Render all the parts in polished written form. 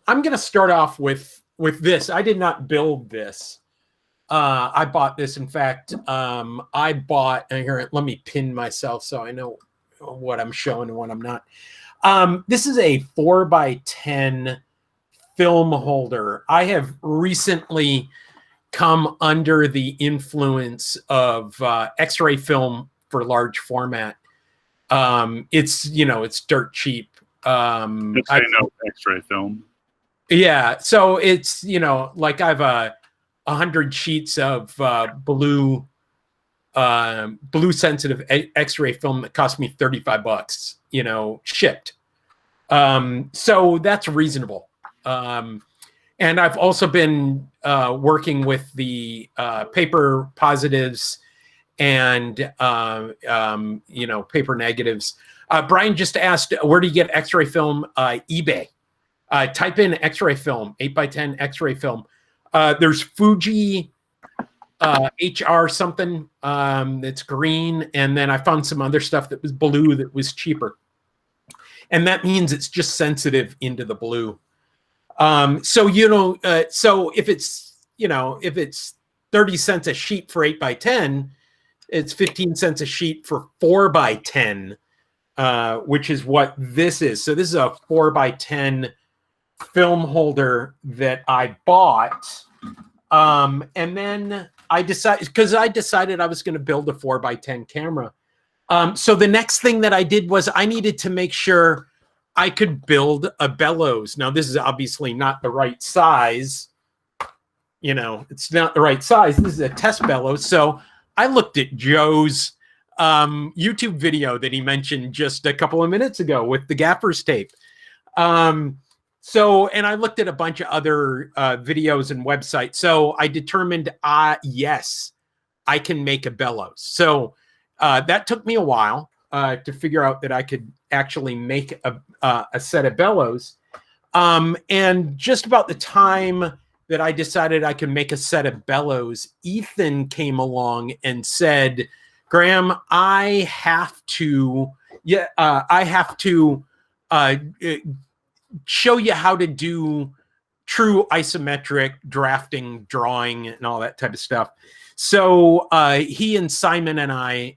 I'm going to start off with this. I did not build this. I bought this. In fact, I bought, and here, let me pin myself so I know what I'm showing and what I'm not. This is a 4x10 film holder. I have recently come under the influence of X-ray film for large format. It's dirt cheap. I know X-ray film. Yeah, so it's like I have 100 sheets of blue sensitive X-ray film that cost me $35, shipped. So that's reasonable. And I've also been working with the paper positives and paper negatives. Brian just asked, where do you get X-ray film? eBay. Type in X-ray film, 8x10 X-ray film. There's Fuji HR something that's green, and then I found some other stuff that was blue that was cheaper. And that means it's just sensitive into the blue. So if it's 30 cents a sheet for 8x10, it's 15 cents a sheet for 4x10, which is what this is. So this is a 4x10 film holder that I bought. And then I decided I was going to build a 4x10 camera. So the next thing that I did was I needed to make sure I could build a bellows. Now, this is obviously not the right size. It's not the right size. This is a test bellows. So I looked at Joe's YouTube video that he mentioned just a couple of minutes ago with the gaffer's tape. And I looked at a bunch of other videos and websites. So I determined, yes, I can make a bellows. So that took me a while to figure out that I could actually make a set of bellows. And just about the time that I decided I could make a set of bellows, Ethan came along and said, Graham, I have to show you how to do true isometric drafting, drawing, and all that type of stuff. So he and Simon and I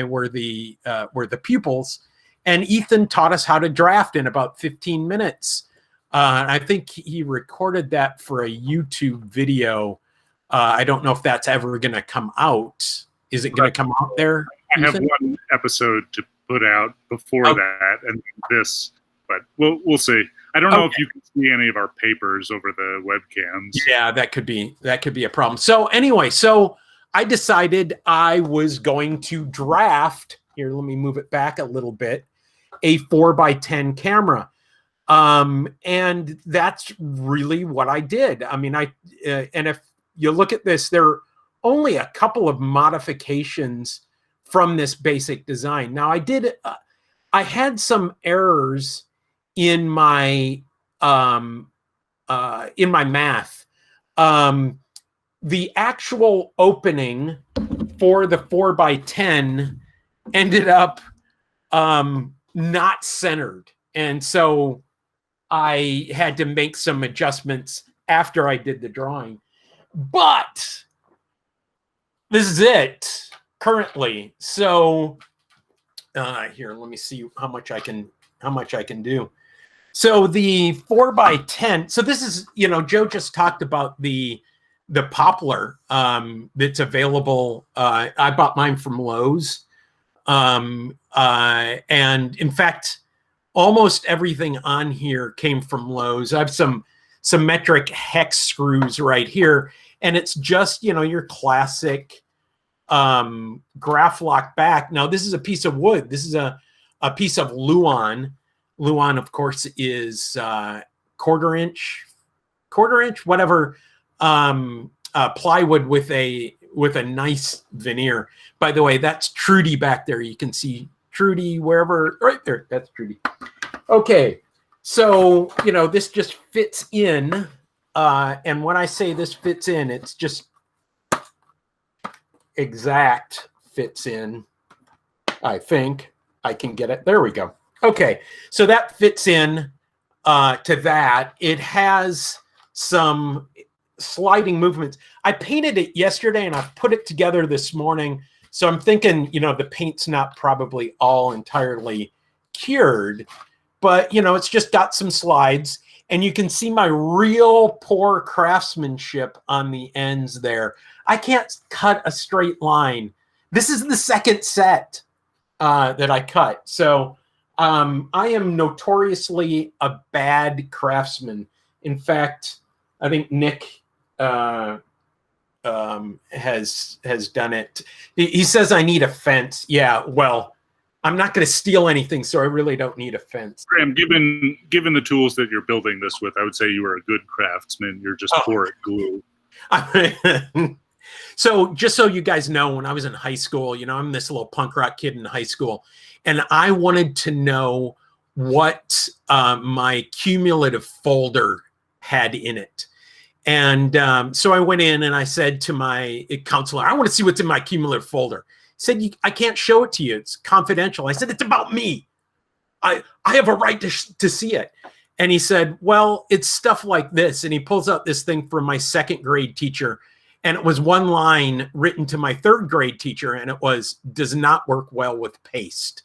were the pupils, and Ethan taught us how to draft in about 15 minutes. I think he recorded that for a YouTube video. I don't know if that's ever going to come out. Is it going to come out there? I have one episode to put out before that, and this, but we'll see. I don't know if you can see any of our papers over the webcams. Yeah, that could be a problem. So anyway, I decided I was going to draft. Here, let me move it back a little bit. A 4x10 camera. And that's really what I did. I mean, and if you look at this, there are only a couple of modifications from this basic design. Now I had some errors in my math. The actual opening for the 4x10 ended up not centered. And so I had to make some adjustments after I did the drawing. But this is it currently. So here, let me see how much I can do. So the 4x10. So this is, Joe just talked about the poplar that's available. I bought mine from Lowe's. And in fact, almost everything on here came from Lowe's. I have some metric hex screws right here, and it's just, your classic graph lock back. Now, this is a piece of wood. This is a piece of Luan. Luan, of course, is quarter inch, whatever, plywood with a nice veneer. By the way, that's Trudy back there. You can see Trudy wherever, right there. That's Trudy. Okay, so this just fits in, and when I say this fits in, it's just exact fits in. I think I can get it. There we go. Okay, so that fits in to that. It has some sliding movements. I painted it yesterday and I put it together this morning. So I'm thinking, the paint's not probably all entirely cured, but it's just got some slides, and you can see my real poor craftsmanship on the ends there. I can't cut a straight line. This is the second set that I cut. So I am notoriously a bad craftsman. In fact, I think Nick has done it. He says I need a fence. Yeah, well, I'm not going to steal anything, so I really don't need a fence. Graham, given the tools that you're building this with, I would say you are a good craftsman. You're just poor at glue. So just so you guys know, when I was in high school, I'm this little punk rock kid in high school, and I wanted to know what my cumulative folder had in it. And so I went in and I said to my counselor, I want to see what's in my cumulative folder. He said, I can't show it to you. It's confidential. I said, it's about me. I have a right to see it. And he said, well, it's stuff like this. And he pulls out this thing from my second grade teacher. And it was one line written to my third grade teacher. And it was, does not work well with paste.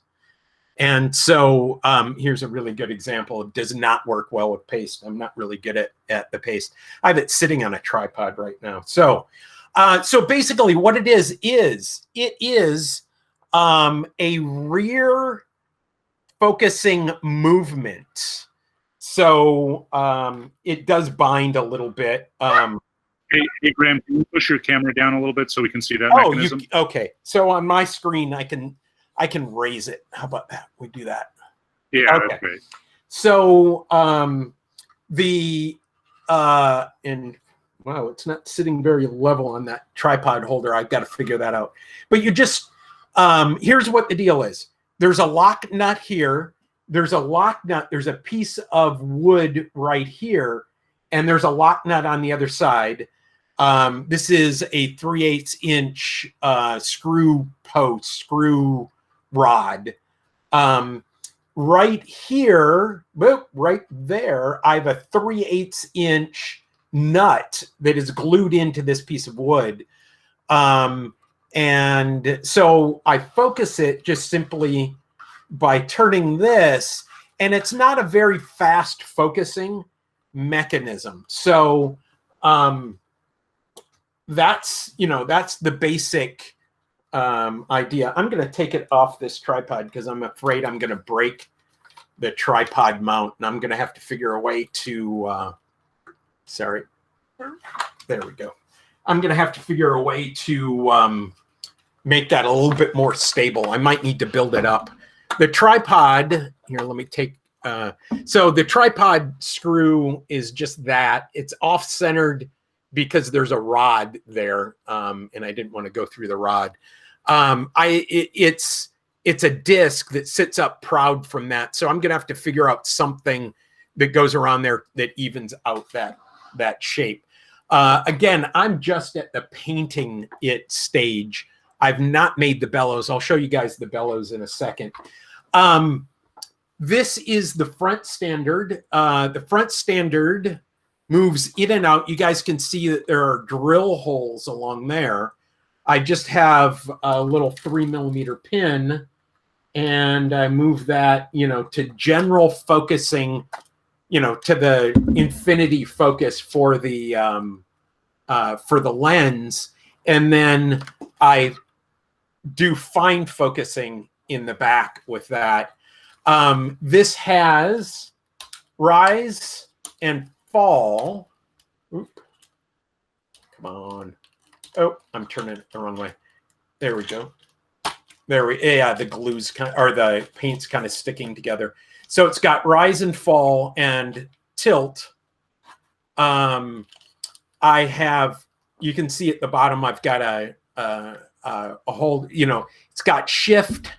And so here's a really good example of does not work well with paste. I'm not really good at the paste. I have it sitting on a tripod right now. So basically what it is a rear focusing movement. So it does bind a little bit. Hey, Graham, can you push your camera down a little bit so we can see that mechanism? Okay. So on my screen, I can raise it. How about that? We do that. Yeah, okay. That's great. So wow, it's not sitting very level on that tripod holder. I've got to figure that out. But you just, here's what the deal is. There's a lock nut here. There's a lock nut. There's a piece of wood right here. And there's a lock nut on the other side. This is a 3/8 inch screw rod. Right here, right there, I have a 3/8 inch nut that is glued into this piece of wood. And so I focus it just simply by turning this, and it's not a very fast focusing mechanism. So that's the basic idea. I'm going to take it off this tripod because I'm afraid I'm going to break the tripod mount, and I'm going to have to figure a way to sorry, there we go. I'm going to have to figure a way to make that a little bit more stable. I might need to build it up. The tripod, here, let me take, so the tripod screw is just that. It's off-centered because there's a rod there, and I didn't want to go through the rod. It's a disc that sits up proud from that. So I'm going to have to figure out something that goes around there that evens out that shape. Again, I'm just at the painting it stage. I've not made the bellows. I'll show you guys the bellows in a second. This is the front standard. The front standard moves in and out. You guys can see that there are drill holes along there. I just have a little 3mm pin, and I move that, to general focusing, to the infinity focus for the lens, and then I do fine focusing in the back with that. This has rise and fall. Oop. Come on. Oh, I'm turning it the wrong way. There we go. Yeah, the glue's or the paint's kind of sticking together. So it's got rise and fall and tilt. I have, you can see at the bottom, I've got a hold, it's got shift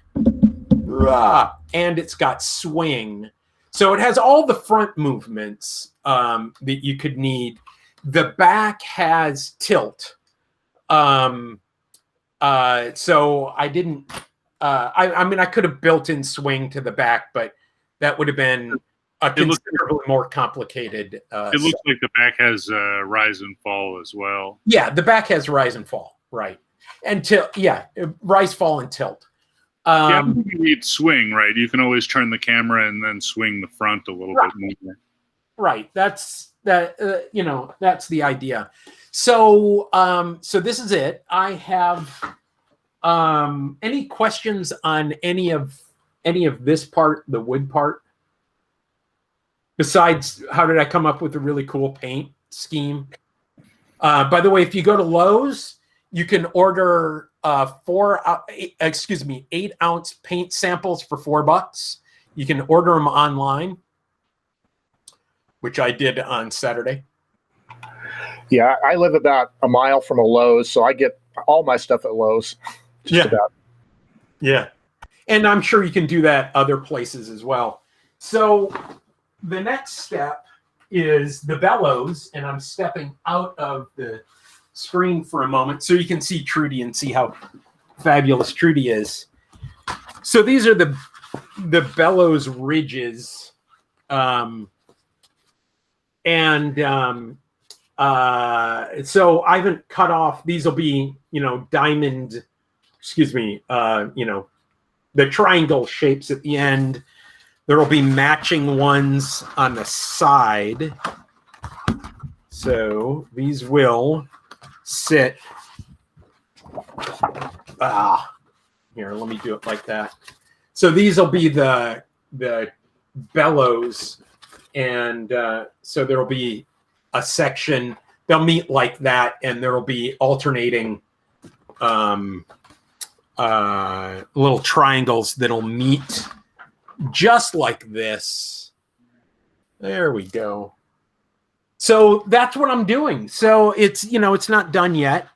and it's got swing. So it has all the front movements that you could need. The back has tilt. So I didn't, I mean, I could have built in swing to the back, but that would have been considerably more complicated. It looks like the back has rise and fall as well. Yeah, the back has rise and fall, right? And rise, fall, and tilt. I don't think you need swing, right? You can always turn the camera and then swing the front a little bit more. Right. That's that's the idea. So so this is it. I have any questions on any of this part, the wood part? Besides, how did I come up with a really cool paint scheme? By the way, if you go to Lowe's, you can order 8-ounce paint samples for $4. You can order them online, which I did on Saturday. Yeah, I live about a mile from a Lowe's, so I get all my stuff at Lowe's. Just about. Yeah. And I'm sure you can do that other places as well. So the next step is the bellows, and I'm stepping out of the screen for a moment so you can see Trudy and see how fabulous Trudy is. So these are the Bellows Ridges. So I haven't cut off. These will be, diamond, the triangle shapes at the end. There will be matching ones on the side. So these will sit. Here, let me do it like that. So these will be the bellows. And so there will be a section. They'll meet like that, and there will be alternating little triangles that'll meet just like this. There we go. So that's what I'm doing. So it's not done yet.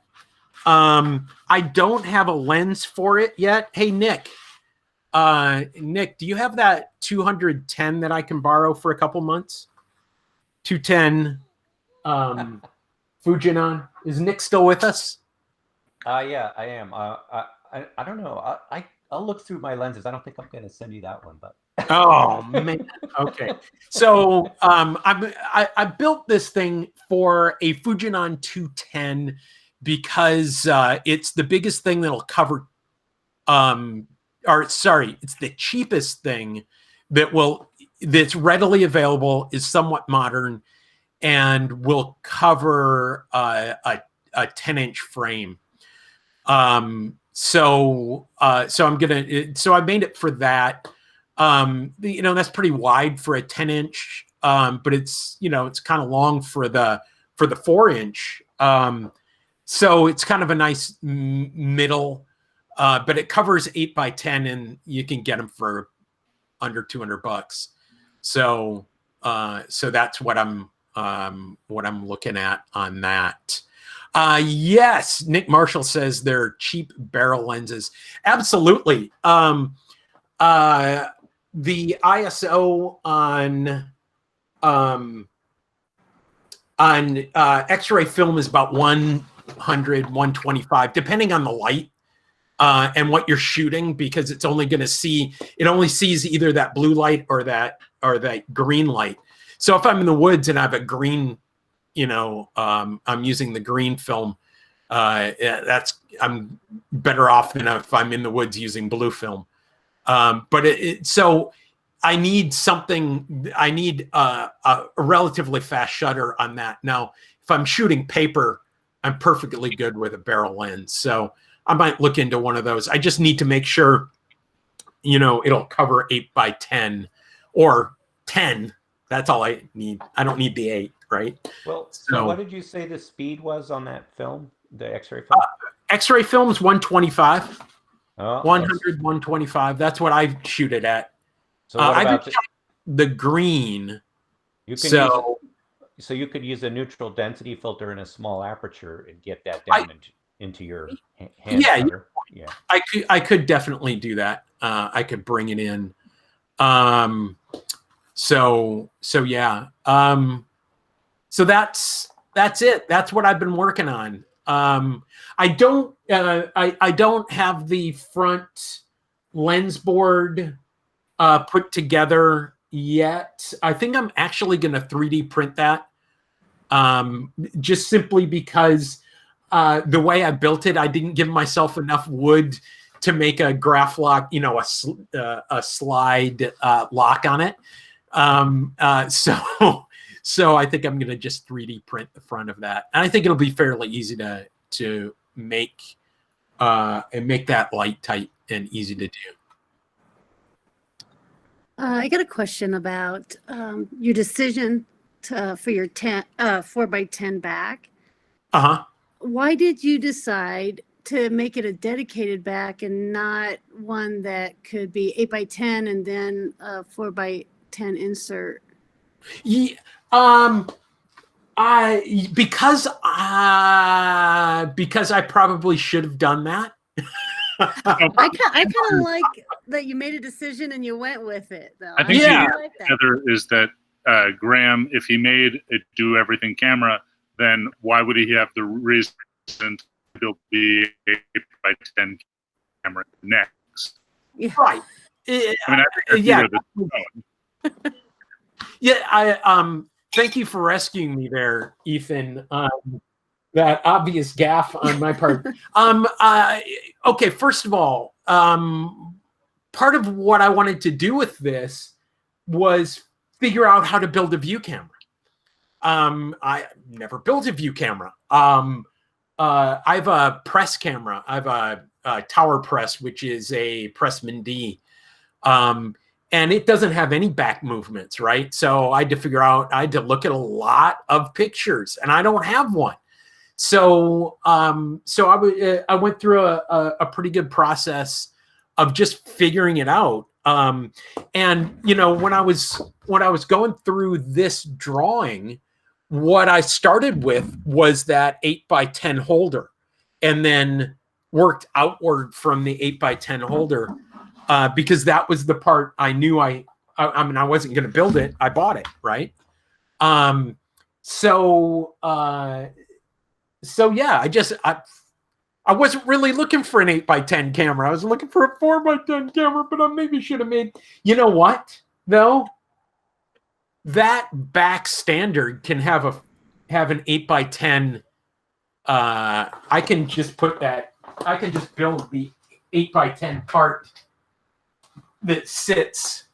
I don't have a lens for it yet. Hey, Nick, do you have that 210 that I can borrow for a couple months? 210 Fujinon. Is Nick still with us? Yeah, I am. I don't know. I'll look through my lenses. I don't think I'm going to send you that one, but. Oh man. Okay. So I built this thing for a Fujinon 210 because it's the biggest thing that'll cover. It's the cheapest thing that's readily available, is somewhat modern, and will cover a 10-inch frame. So I made it for that. That's pretty wide for a 10-inch, but it's kind of long for the 4-inch. So it's kind of a nice middle, but it covers 8x10, and you can get them for under $200. So that's what I'm looking at on that. Yes, Nick Marshall says they're cheap barrel lenses. Absolutely. The ISO on X-ray film is about 100, 125, depending on the light and what you're shooting, because it only sees either that blue light or that green light. So if I'm in the woods and I have a green, I'm using the green film, I'm better off than if I'm in the woods using blue film. So I need something. I need a relatively fast shutter on that. Now, if I'm shooting paper, I'm perfectly good with a barrel lens. So I might look into one of those. I just need to make sure, it'll cover 8x10 or 10. That's all I need. I don't need the 8, right? Well, so what did you say the speed was on that film, the X-ray film? X-ray film is 125. 100, 125. 125. That's what I shoot it at. So what about the green? So you could use a neutral density filter in a small aperture and get that down into your hand. Yeah. I could definitely do that. I could bring it in. So yeah. So that's it. That's what I've been working on. I don't have the front lens board put together yet. I think I'm actually going to 3D print that, just simply because the way I built it, I didn't give myself enough wood to make a graph lock, a slide lock on it. So I think I'm going to just 3D print the front of that, and I think it'll be fairly easy to make and make that light tight and easy to do. I got a question about your decision for your 4x10 back. Why did you decide to make it a dedicated back and not one that could be 8x10 and then a 4x10 insert? Yeah, because I probably should have done that. I kind of like that you made a decision and you went with it, though. I think Yeah. the other is that Graham, if he made a do everything camera, then why would he have the reason to build the 8x10 camera next? Yeah. Right. I mean, I think Yeah. yeah. Thank you for rescuing me there, Ethan. That obvious gaffe on my part. Okay, first of all, part of what I wanted to do with this was figure out how to build a view camera. I never built a view camera. I have a press camera. I have a tower press, which is a Pressman D. And it doesn't have any back movements, right? So I had to look at a lot of pictures, and I don't have one. So I went through a pretty good process of just figuring it out. And when I was going through this drawing, what I started with was that 8x10 holder, and then worked outward from the 8x10 holder, because that was the part I knew I wasn't going to build it. I bought it, right? So yeah, I wasn't really looking for an 8x10 camera. I was looking for a 4x10 camera, but I maybe should have made, you know what, though? That back standard can have an 8x10. I can just build the 8x10 part that sits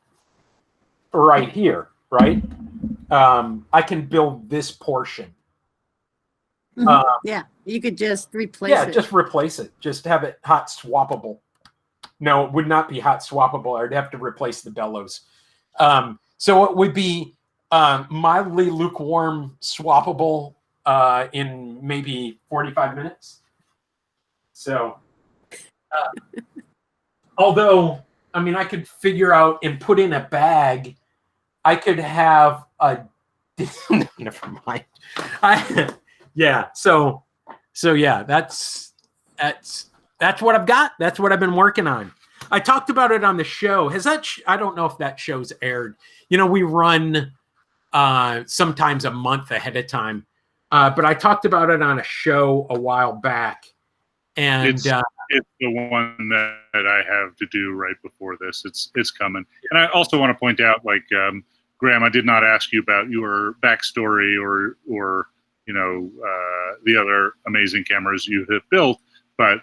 right here, right? I can build this portion. Yeah, you could just replace it. Yeah, just replace it. Just have it hot swappable. No, it would not be hot swappable. I'd have to replace the bellows. So it would be mildly lukewarm swappable in maybe 45 minutes. So, although, I mean, I could figure out and put in a bag, I could have a, never mind. Yeah. So yeah, that's what I've got. That's what I've been working on. I talked about it on the show. I don't know if that show's aired. We run sometimes a month ahead of time. But I talked about it on a show a while back. And it's the one that I have to do right before this. It's coming. And I also want to point out, Graham, I did not ask you about your backstory or the other amazing cameras you have built. But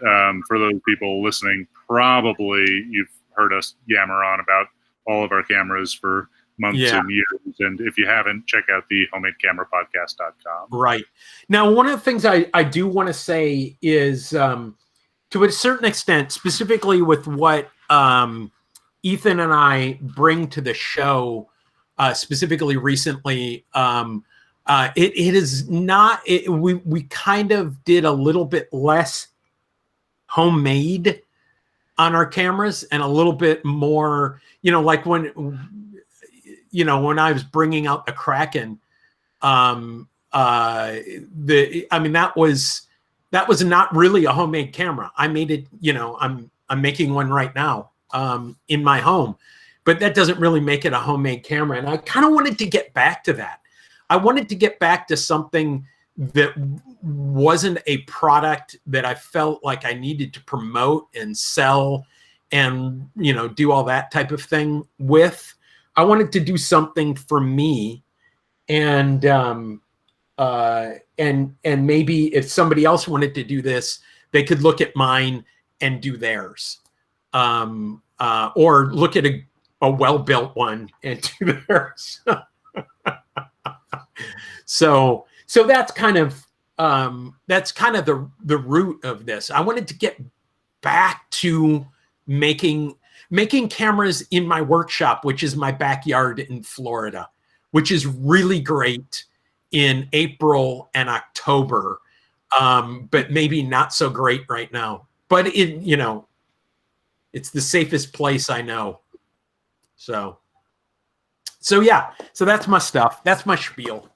for those people listening, probably you've heard us yammer on about all of our cameras for months and years. And if you haven't, check out the homemade-camera-podcast.com. Right. Now, one of the things I do want to say is, to a certain extent, specifically with what Ethan and I bring to the show, specifically recently, it is not. We kind of did a little bit less homemade on our cameras and a little bit more, like when I was bringing out the Kraken, that was not really a homemade camera. I made it, I'm making one right now in my home, but that doesn't really make it a homemade camera. And I kind of wanted to get back to that. I wanted to get back to something that wasn't a product that I felt like I needed to promote and sell and, do all that type of thing with. I wanted to do something for me, and maybe if somebody else wanted to do this, they could look at mine and do theirs, or look at a well-built one and do theirs. So that's kind of the root of this. I wanted to get back to making cameras in my workshop, which is my backyard in Florida, which is really great in April and October, but maybe not so great right now. But it's the safest place I know. So yeah, so that's my stuff. That's my spiel.